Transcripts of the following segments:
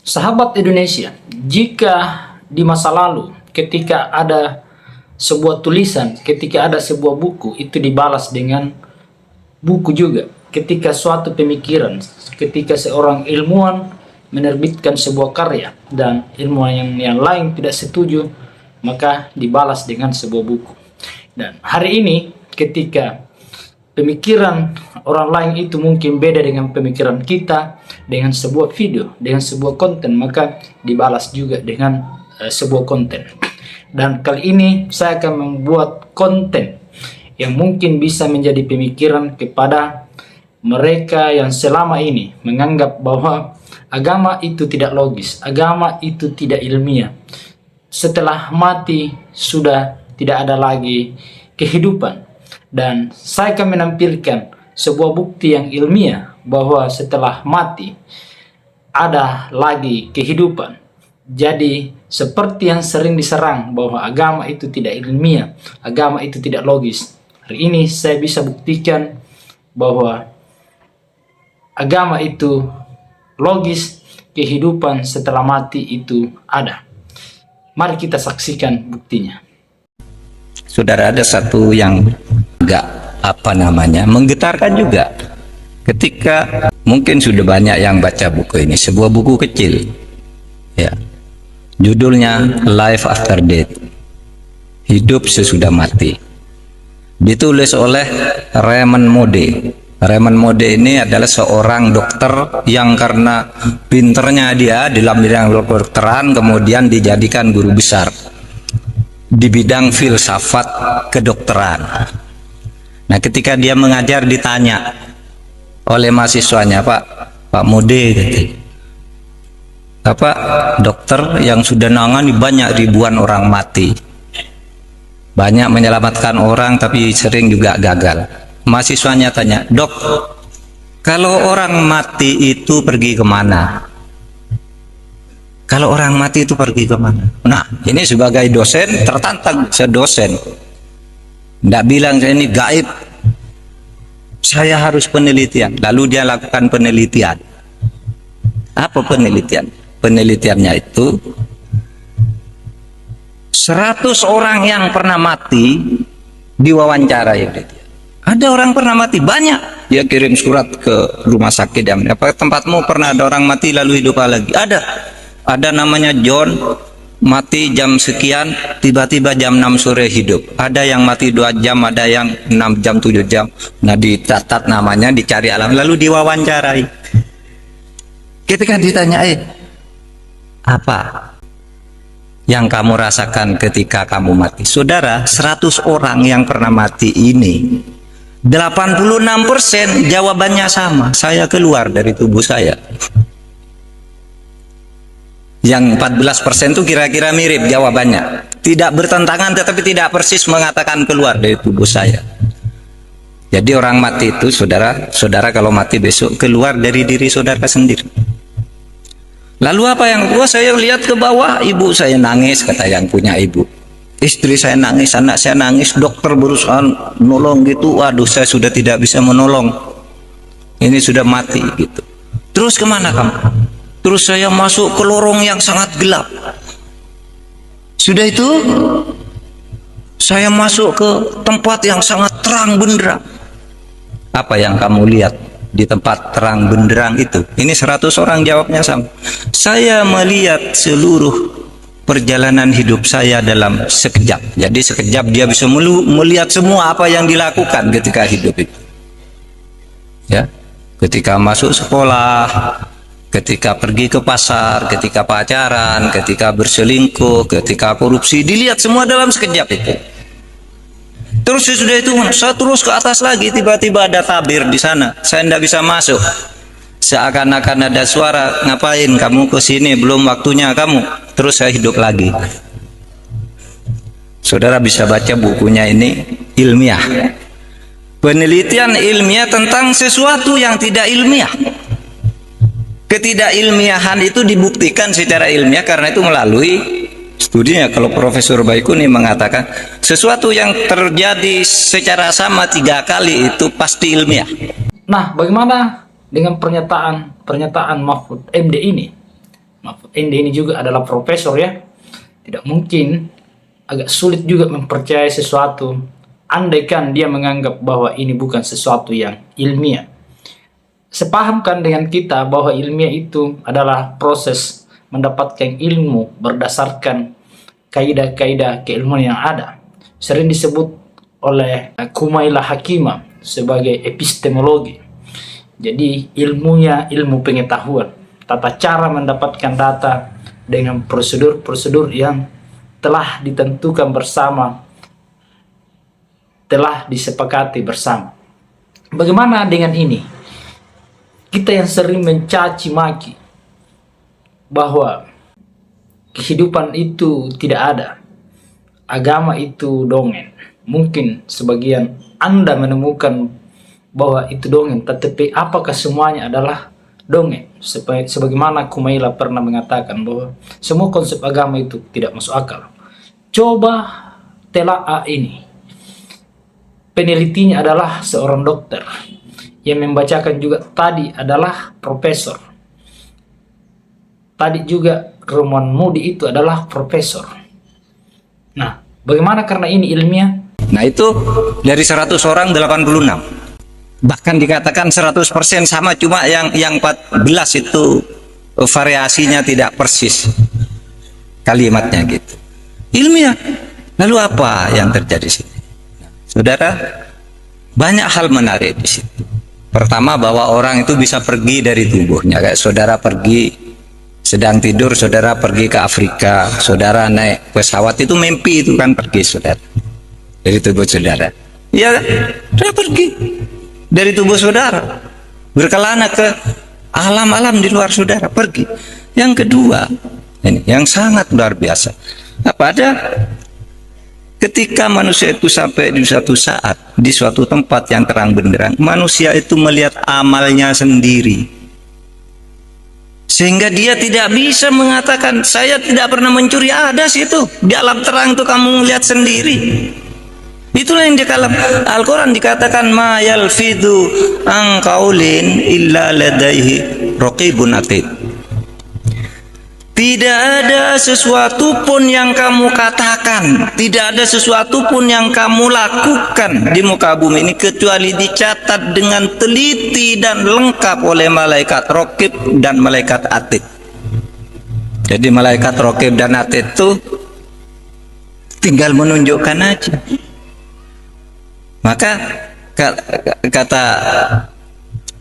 Sahabat Indonesia, jika di masa lalu ketika ada sebuah tulisan, ketika ada sebuah buku, itu dibalas dengan buku juga. Ketika suatu pemikiran, ketika seorang ilmuwan menerbitkan sebuah karya dan ilmuwan yang lain tidak setuju, maka dibalas dengan sebuah buku. Dan hari ini ketika pemikiran orang lain itu mungkin beda dengan pemikiran kita, dengan sebuah video, dengan sebuah konten, maka dibalas juga dengan sebuah konten. Dan kali ini saya akan membuat konten yang mungkin bisa menjadi pemikiran kepada mereka yang selama ini menganggap bahwa agama itu tidak logis, agama itu tidak ilmiah. Setelah mati sudah tidak ada lagi kehidupan. Dan saya akan menampilkan sebuah bukti yang ilmiah bahwa setelah mati ada lagi kehidupan. Jadi seperti yang sering diserang bahwa agama itu tidak ilmiah, agama itu tidak logis. Hari ini saya bisa buktikan bahwa agama itu logis, kehidupan setelah mati itu ada. Mari kita saksikan buktinya. Saudara, ada satu yang agak menggetarkan juga. Ketika mungkin sudah banyak yang baca buku ini, sebuah buku kecil, ya, judulnya Life After Death, hidup sesudah mati, ditulis oleh Raymond Moody. Raymond Moody ini adalah seorang dokter yang karena pinternya dia dalam bidang kedokteran kemudian dijadikan guru besar di bidang filsafat kedokteran. Nah, ketika dia mengajar ditanya oleh mahasiswanya, Pak Moody, Bapak dokter yang sudah nangani banyak ribuan orang mati, banyak menyelamatkan orang tapi sering juga gagal. Mahasiswanya tanya, Dok, kalau orang mati itu pergi kemana? Kalau orang mati itu pergi kemana? Nah, ini sebagai dosen tertantang, saya dosen. Tidak bilang saya ini gaib, saya harus penelitian. Lalu dia lakukan penelitian. Apa penelitian? Penelitiannya itu 100 orang yang pernah mati diwawancarai. Ada orang pernah mati banyak, dia kirim surat ke rumah sakit. Apa tempatmu pernah ada orang mati lalu hidup lagi? Ada namanya John, mati jam sekian, tiba-tiba jam 6 sore hidup. Ada yang mati 2 jam, ada yang 6 jam, 7 jam. Nah, dicatat namanya, dicari alam, lalu diwawancarai. Ketika ditanya, apa yang kamu rasakan ketika kamu mati? Saudara, 100 orang yang pernah mati ini, 86% jawabannya sama, saya keluar dari tubuh saya. Yang 14% itu kira-kira mirip jawabannya, tidak bertentangan tetapi tidak persis mengatakan keluar dari tubuh saya. Jadi orang mati itu, saudara kalau mati besok keluar dari diri saudara sendiri. Lalu apa yang kedua, saya lihat ke bawah, ibu saya nangis, kata yang punya ibu. Istri saya nangis, anak saya nangis, dokter berusaha nolong gitu. Waduh, saya sudah tidak bisa menolong. Ini sudah mati gitu. Terus kemana kamu? Terus saya masuk ke lorong yang sangat gelap. Sudah itu saya masuk ke tempat yang sangat terang benderang. Apa yang kamu lihat di tempat terang benderang itu? Ini 100 orang jawabnya sama. Saya melihat seluruh perjalanan hidup saya dalam sekejap. Jadi sekejap dia bisa melihat semua apa yang dilakukan ketika hidup itu. Ya, ketika masuk sekolah, ketika pergi ke pasar, ketika pacaran, ketika berselingkuh, ketika korupsi, dilihat semua dalam sekejap itu. Terus sudah itu saya terus ke atas lagi, tiba-tiba ada tabir di sana, saya tidak bisa masuk. Seakan-akan ada suara, ngapain kamu ke sini, belum waktunya kamu. Terus saya hidup lagi. Saudara bisa baca bukunya, ini ilmiah, penelitian ilmiah tentang sesuatu yang tidak ilmiah. Ketidakilmiahan itu dibuktikan secara ilmiah karena itu melalui studinya. Kalau Profesor Baikuni mengatakan sesuatu yang terjadi secara sama 3 kali itu pasti ilmiah. Nah, bagaimana dengan pernyataan Mahfud MD ini? Mahfud MD ini juga adalah profesor ya. Tidak mungkin, agak sulit juga mempercayai sesuatu andaikan dia menganggap bahwa ini bukan sesuatu yang ilmiah. Sepahamkan dengan kita bahwa ilmiah itu adalah proses mendapatkan ilmu berdasarkan kaidah-kaidah keilmuan yang ada. Sering disebut oleh Kumaila Hakimah sebagai epistemologi. Jadi ilmunya ilmu pengetahuan, tata cara mendapatkan data dengan prosedur-prosedur yang telah ditentukan bersama, telah disepakati bersama. Bagaimana dengan ini? Kita yang sering mencaci maki bahwa kehidupan itu tidak ada, agama itu dongeng. Mungkin sebagian Anda menemukan bahwa itu dongeng, tetapi apakah semuanya adalah dongeng? Sebagaimana Kumaila pernah mengatakan bahwa semua konsep agama itu tidak masuk akal. Coba telaah ini. Penelitinya adalah seorang dokter, yang membacakan juga tadi adalah profesor. Tadi juga Roman Moody itu adalah profesor. Nah, bagaimana karena ini ilmiah? Nah itu dari 100 orang 86. Bahkan dikatakan 100% sama, cuma yang 14 itu variasinya tidak persis kalimatnya gitu. Ilmiah. Lalu apa yang terjadi di sini? Saudara, banyak hal menarik di situ. Pertama, bahwa orang itu bisa pergi dari tubuhnya. Kayak saudara pergi sedang tidur, saudara pergi ke Afrika, saudara naik pesawat, itu mimpi itu kan pergi saudara dari tubuh saudara. Ya, saudara pergi dari tubuh saudara, berkelana ke alam-alam di luar saudara, pergi. Yang kedua, ini yang sangat luar biasa. Apa ada? Ketika manusia itu sampai di suatu saat, di suatu tempat yang terang benderang, manusia itu melihat amalnya sendiri. Sehingga dia tidak bisa mengatakan, saya tidak pernah mencuri. Ada situ, di alam terang itu kamu melihat sendiri. Itulah yang di dalam Al-Quran dikatakan, ma yalfidu an qaulin illa ladaihi raqibun atid. Tidak ada sesuatu pun yang kamu katakan, tidak ada sesuatu pun yang kamu lakukan di muka bumi ini kecuali dicatat dengan teliti dan lengkap oleh malaikat raqib dan malaikat atid. Jadi malaikat raqib dan atid itu tinggal menunjukkan aja. Maka kata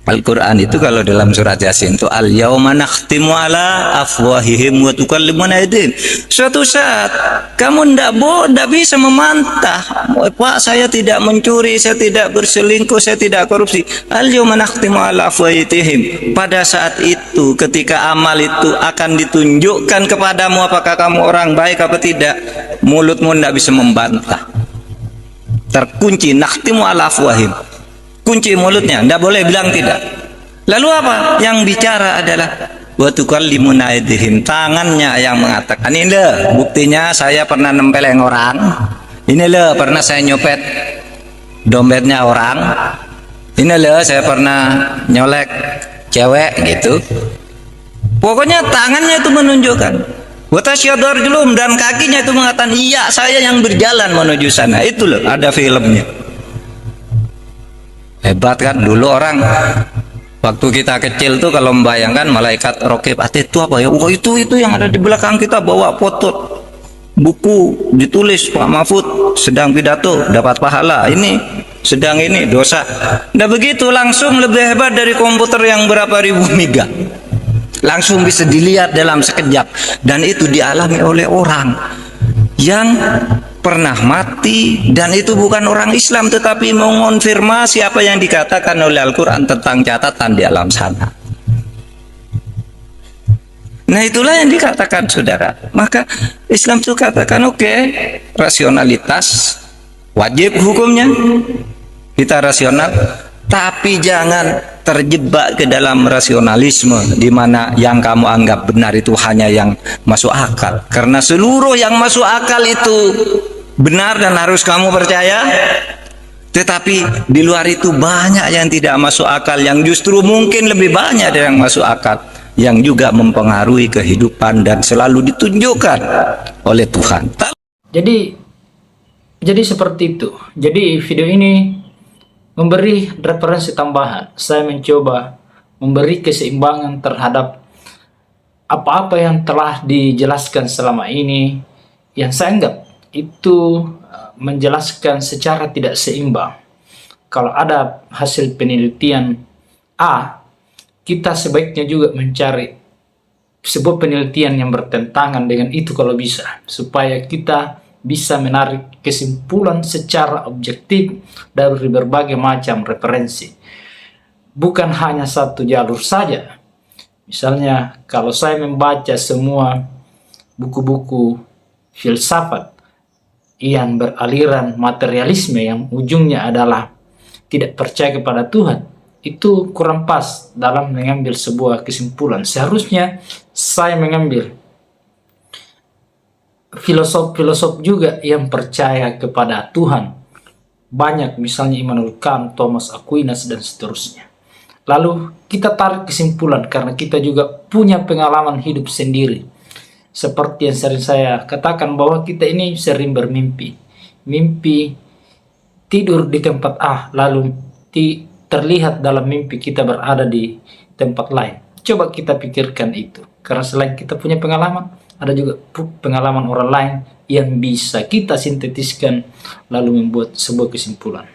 Al-Quran itu kalau dalam surat Yasin itu al-yauma nakhtimu ala afwahihim wa tukallimuna aydihim. Suatu saat kamu tidak bisa memantah, Pak, saya tidak mencuri, saya tidak berselingkuh, saya tidak korupsi. Al-yauma nakhtimu ala afwahihim. Pada saat itu ketika amal itu akan ditunjukkan kepadamu apakah kamu orang baik apa tidak, mulutmu tidak bisa membantah. Terkunci, nakhtimu ala afwahihim. Kunci mulutnya, tidak boleh bilang tidak. Lalu apa? Yang bicara adalah wa tukallimuna aydihim, tangannya yang mengatakan, ini loh buktinya saya pernah nempeleng orang, ini loh pernah saya nyopet dompetnya orang, ini loh saya pernah nyolek cewek gitu. Pokoknya tangannya itu menunjukkan. Wa tasyhadu arjuluhum, dan kakinya itu mengatakan, iya saya yang berjalan menuju sana. Itu loh, ada filmnya. Hebat kan? Dulu orang waktu kita kecil tuh kalau membayangkan malaikat raqib atid itu apa ya? Wah, itu yang ada di belakang kita, bawa foto buku ditulis Pak Mahfud sedang pidato dapat pahala, ini sedang ini dosa. Nah begitu, langsung lebih hebat dari komputer yang berapa ribu mega. Langsung bisa dilihat dalam sekejap, dan itu dialami oleh orang yang pernah mati, dan itu bukan orang Islam tetapi mengonfirmasi apa yang dikatakan oleh Al-Quran tentang catatan di alam sana. Nah itulah yang dikatakan saudara. Maka Islam itu katakan oke, rasionalitas wajib hukumnya, kita rasional, tapi jangan terjebak ke dalam rasionalisme di mana yang kamu anggap benar itu hanya yang masuk akal. Karena seluruh yang masuk akal itu benar dan harus kamu percaya. Tetapi di luar itu banyak yang tidak masuk akal, yang justru mungkin lebih banyak dari yang masuk akal. yang juga mempengaruhi kehidupan dan selalu ditunjukkan oleh Tuhan. Jadi seperti itu. Jadi video ini memberi referensi tambahan. Saya mencoba memberi keseimbangan terhadap apa-apa yang telah dijelaskan selama ini, yang saya anggap itu menjelaskan secara tidak seimbang. Kalau ada hasil penelitian A, kita sebaiknya juga mencari sebuah penelitian yang bertentangan dengan itu kalau bisa, supaya kita bisa menarik kesimpulan secara objektif dari berbagai macam referensi. Bukan hanya satu jalur saja. Misalnya, kalau saya membaca semua buku-buku filsafat yang beraliran materialisme yang ujungnya adalah tidak percaya kepada Tuhan, itu kurang pas dalam mengambil sebuah kesimpulan. Seharusnya saya mengambil filosof-filosof juga yang percaya kepada Tuhan. Banyak, misalnya Immanuel Kant, Thomas Aquinas, dan seterusnya. Lalu kita tarik kesimpulan karena kita juga punya pengalaman hidup sendiri. Seperti yang sering saya katakan bahwa kita ini sering bermimpi. Mimpi tidur di tempat A, lalu terlihat dalam mimpi kita berada di tempat lain. Coba kita pikirkan itu. Karena selain kita punya pengalaman, ada juga pengalaman orang lain yang bisa kita sintetiskan lalu membuat sebuah kesimpulan.